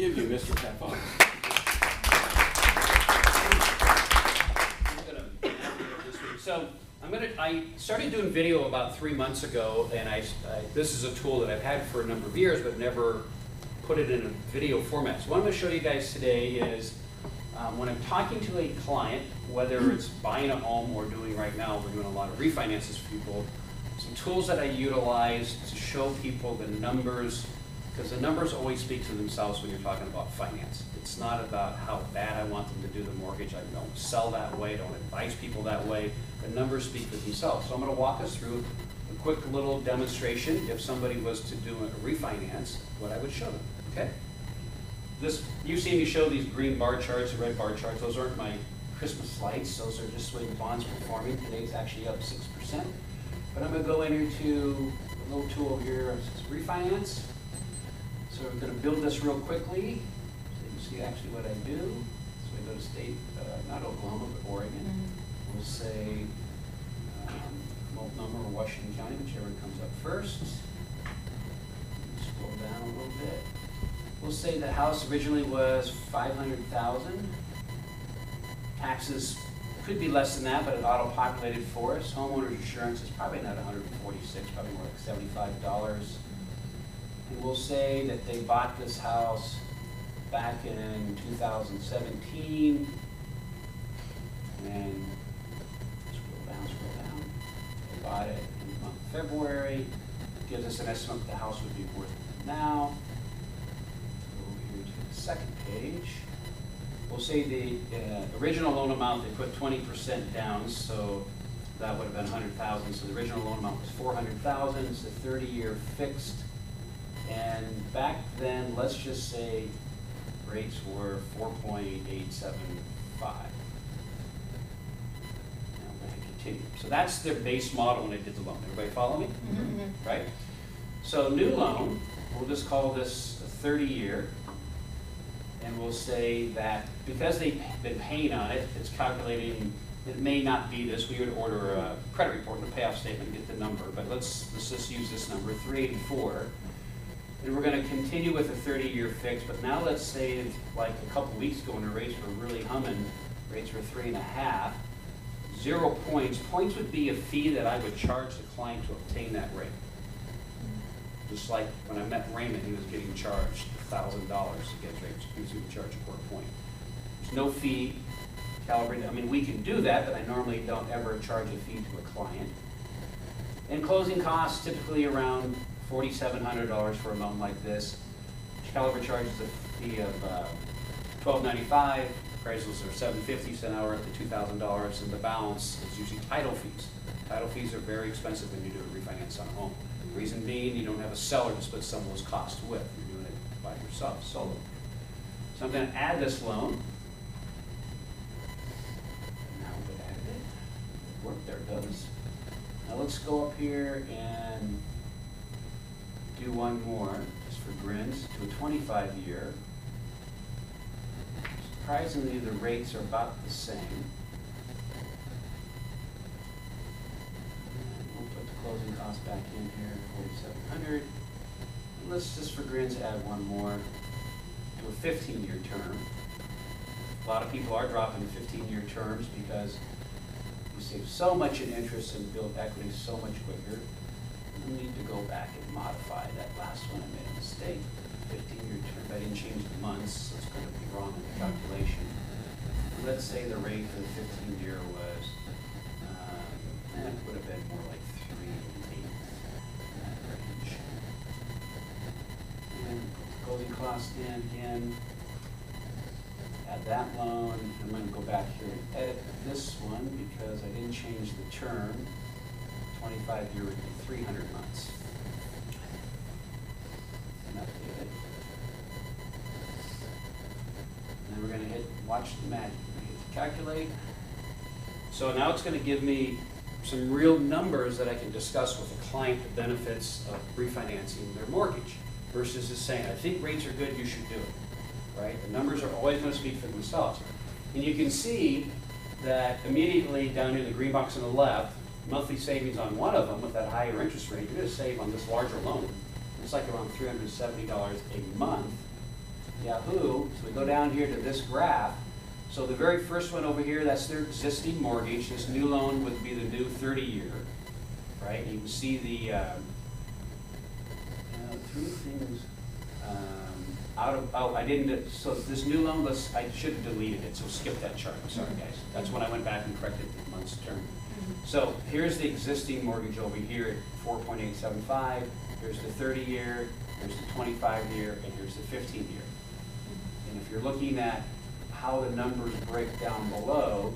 give you, Mr. Pepon. So I started doing video about 3 months ago, and this is a tool that I've had for a number of years, but never put it in a video format. So what I'm going to show you guys today is when I'm talking to a client, whether it's buying a home or doing right now, we're doing a lot of refinances for people, some tools that I utilize to show people the numbers, because the numbers always speak to themselves when you're talking about finance. It's not about how bad I want them to do the mortgage. I don't sell that way, don't advise people that way. The numbers speak for themselves. So I'm going to walk us through a quick little demonstration if somebody was to do a refinance, what I would show them, okay? You've seen me show these green bar charts, the red bar charts. Those aren't my Christmas lights. Those are just the way the bond's performing. Today's actually up 6%. But I'm going to go into a little tool here. It says refinance. So we're going to build this real quickly. So you see actually what I do. So I go to state, not Oklahoma, but Oregon. We'll say Multnomah or Washington County, whichever comes up first. Scroll down a little bit. We'll say the house originally was $500,000. Taxes could be less than that, but it auto-populated for us. Homeowner's insurance is probably not $146, probably more like $75. And we'll say that they bought this house back in 2017. And scroll down. They bought it in the month of February. Gives us an estimate what the house would be worth now. Go over here to the second page. We'll say the original loan amount, they put 20% down, so that would have been $100,000. So the original loan amount was $400,000. It's a 30-year fixed. And back then, let's just say rates were 4.875. Continue. So that's their base model when they did the loan. Everybody follow me? Mm-hmm. Right? So new loan, we'll just call this a 30-year, and we'll say that because they've been paying on it, it's calculating, it may not be this, we would order a credit report and a payoff statement and get the number, but let's just use this number, 384. And we're going to continue with a 30-year fix, but now let's say like a couple weeks ago when the rates were really humming, rates were 3.5. 0 points. Points would be a fee that I would charge the client to obtain that rate. Just like when I met Raymond, he was getting charged $1,000 to get rates. He would charge a quarter point. There's no fee calibrated. I mean, we can do that, but I normally don't ever charge a fee to a client. And closing costs typically around $4,700 for a loan like this. Caliber charges a fee of $1,295. Appraisals are $750 an hour up to $2,000, and the balance is usually title fees. Title fees are very expensive when you do a refinance on a home. The reason being, you don't have a seller to split some of those costs with. You're doing it by yourself, solo. So I'm going to add this loan. Now we've added it. Good work there, it does. Now let's go up here and do one more, just for grins, to a 25-year. Surprisingly, the rates are about the same. And we'll put the closing costs back in here, $4,700. And let's just for grins add one more to a 15-year term. A lot of people are dropping 15-year terms because you save so much in interest and build equity so much quicker. You need to go back and modify that last one. I made a mistake. 15-year term, I didn't change the months, so it's going to be wrong in the calculation. Let's say the rate for the 15-year was, it would have been more like 3.8 in that range. And closing costs in again, add that loan. I'm going to go back here and edit this one because I didn't change the term. 25-year would be 300 months. And update it. And then we're going to hit watch the magic. We're going to hit calculate. So now it's going to give me some real numbers that I can discuss with the client, the benefits of refinancing their mortgage versus just saying, I think rates are good, you should do it. Right? The numbers are always going to speak for themselves. And you can see that immediately down here, the green box on the left, monthly savings on one of them with that higher interest rate, you're going to save on this larger loan. It's like around $370 a month. Yahoo. So we go down here to this graph. So the very first one over here, that's their existing mortgage. This new loan would be the new 30-year, right? You can see the three things I didn't, so this new loan, I should have deleted it, so skip that chart. I'm sorry, guys. That's when I went back and corrected the month's term. So here's the existing mortgage over here at 4.875. Here's the 30-year, here's the 25-year, and here's the 15-year. And if you're looking at how the numbers break down below,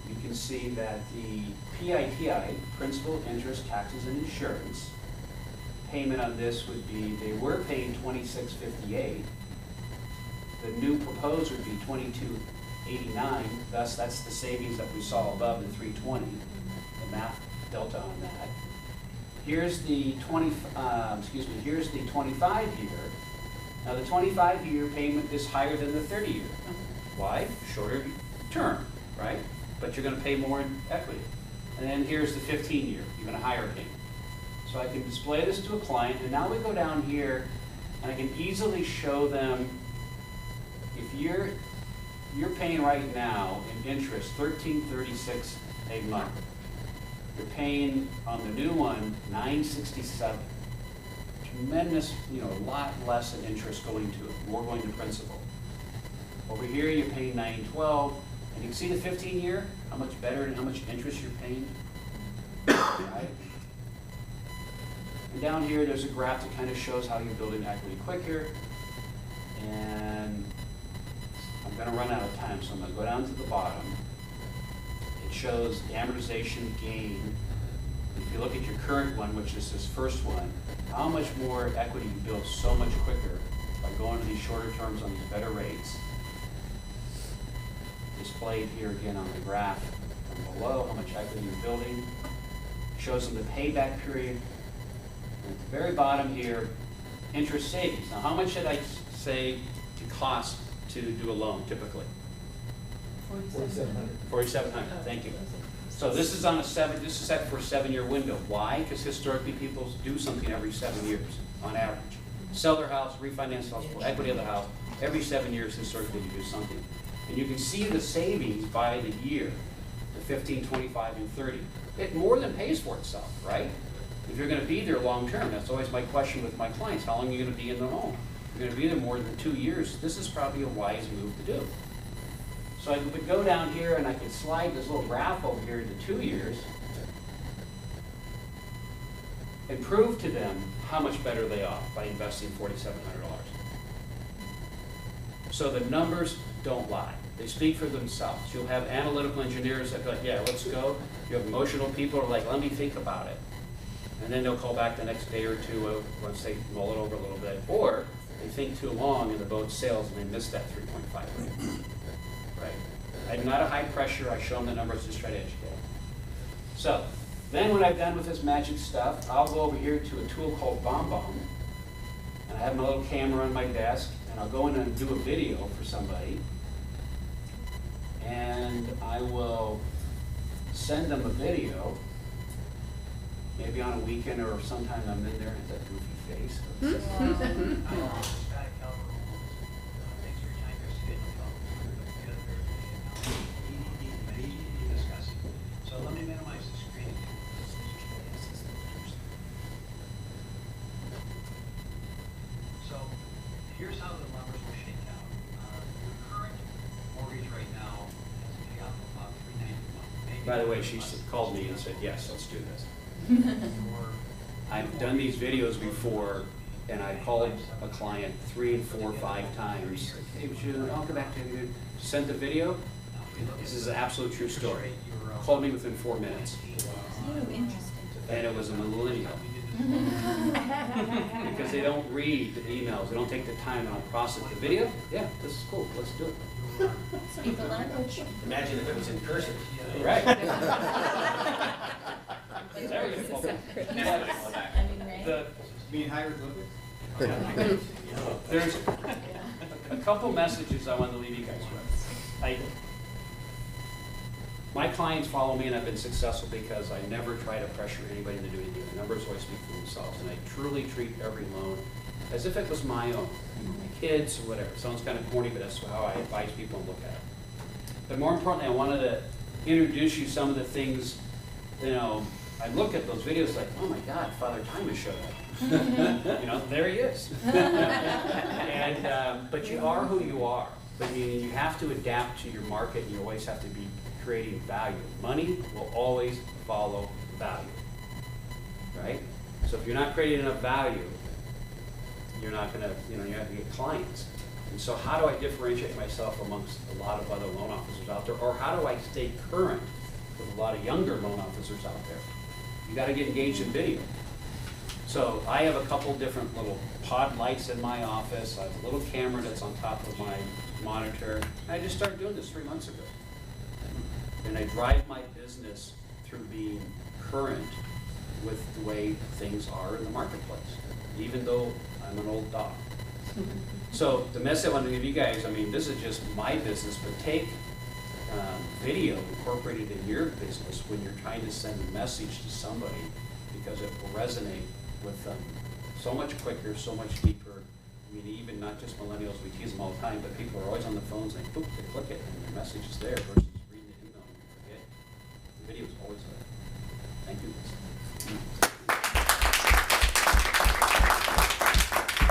you can see that the PITI, principal, interest, taxes, and insurance, payment on this would be, they were paying $26.58. The new proposed would be $22.89. Thus, that's the savings that we saw above the $320. The math delta on that. Here's the here's the 25-year. Now the 25-year payment is higher than the 30-year. Why? Shorter term, right? But you're going to pay more in equity. And then here's the 15-year, even a higher payment. So I can display this to a client, and now we go down here, and I can easily show them, if you're paying right now in interest $13.36 a month. You're paying on the new one $9.67. Tremendous, a lot less in interest going to it, more going to principal. Over here you're paying $9.12, and you can see the 15-year, how much better and how much interest you're paying. Right? And down here there's a graph that kind of shows how you're building equity quicker. And I'm going to run out of time, so I'm going to go down to the bottom. It shows the amortization gain. If you look at your current one, which is this first one, how much more equity you build so much quicker by going to these shorter terms on these better rates. Displayed here again on the graph from below, how much equity you're building. Shows them the payback period. And at the very bottom here, interest savings. Now, how much should I say it costs to do a loan typically? $4,700. Thank you. So this is on this is set for a 7-year window. Why? Because historically people do something every 7 years on average. Sell their house, refinance the house, pull equity of the house. Every 7 years historically you do something. And you can see the savings by the year, the 15, 25, and 30. It more than pays for itself, right? If you're going to be there long term, that's always my question with my clients. How long are you going to be in the home? If you're going to be there more than 2 years, this is probably a wise move to do. So I would go down here and I could slide this little graph over here to 2 years and prove to them how much better they are by investing $4,700. So the numbers don't lie. They speak for themselves. You'll have analytical engineers that go, yeah, let's go. You have emotional people who are like, let me think about it. And then they'll call back the next day or two once they mull it over a little bit. Or they think too long and the boat sails and they miss that 3.5 rate. Right? I'm not a high pressure. I show them the numbers, just try to educate them. So then when I've done with this magic stuff, I'll go over here to a tool called BombBomb. And I have my little camera on my desk, and I'll go in and do a video for somebody. And I will send them a video, maybe on a weekend or sometime I'm in there at that goofy face. So let me minimize the screen. So here's how the numbers will shake out. Your current mortgage right now has a payout of about $390 a month. By the way, she called me and said, yes, let's do this. I've done these videos before, and I called a client 3, 4, 5 times. Hey, I'll go back to you. Send the video. This is an absolute true story. Called me within 4 minutes. Oh, interesting. And it was a millennial. Because they don't read the emails, they don't take the time to process the video. Yeah, this is cool, let's do it. Speak the language. Imagine if it was in person. Right. There There you go. The, Being hieroglyphics? there's a couple messages I want to leave you guys with. My clients follow me and I've been successful because I never try to pressure anybody to do anything. The numbers always speak for themselves, and I truly treat every loan as if it was my own. my kids, or whatever. It sounds kind of corny, but that's how I advise people to look at it. But more importantly, I wanted to introduce you some of the things, you know, I look at those videos like, oh my God, Father Time has showed up. You know, there he is. And, but you are who you are. But you have to adapt to your market, and you always have to be creating value. Money will always follow value, right? So if you're not creating enough value, you're not gonna, you know, you're not gonna get clients. And so how do I differentiate myself amongst a lot of other loan officers out there? Or how do I stay current with a lot of younger loan officers out there? You gotta get engaged in video. So I have a couple different little pod lights in my office. I have a little camera that's on top of my monitor. I just started doing this 3 months ago. And I drive my business through being current with the way things are in the marketplace, even though I'm an old dog. So the message I want to give you guys, I mean, this is just my business, but take video incorporated in your business when you're trying to send a message to somebody, because it will resonate with them so much quicker, so much deeper. I mean, even not just millennials, we tease them all the time, but people are always on the phones and boop, they click it and their message is there versus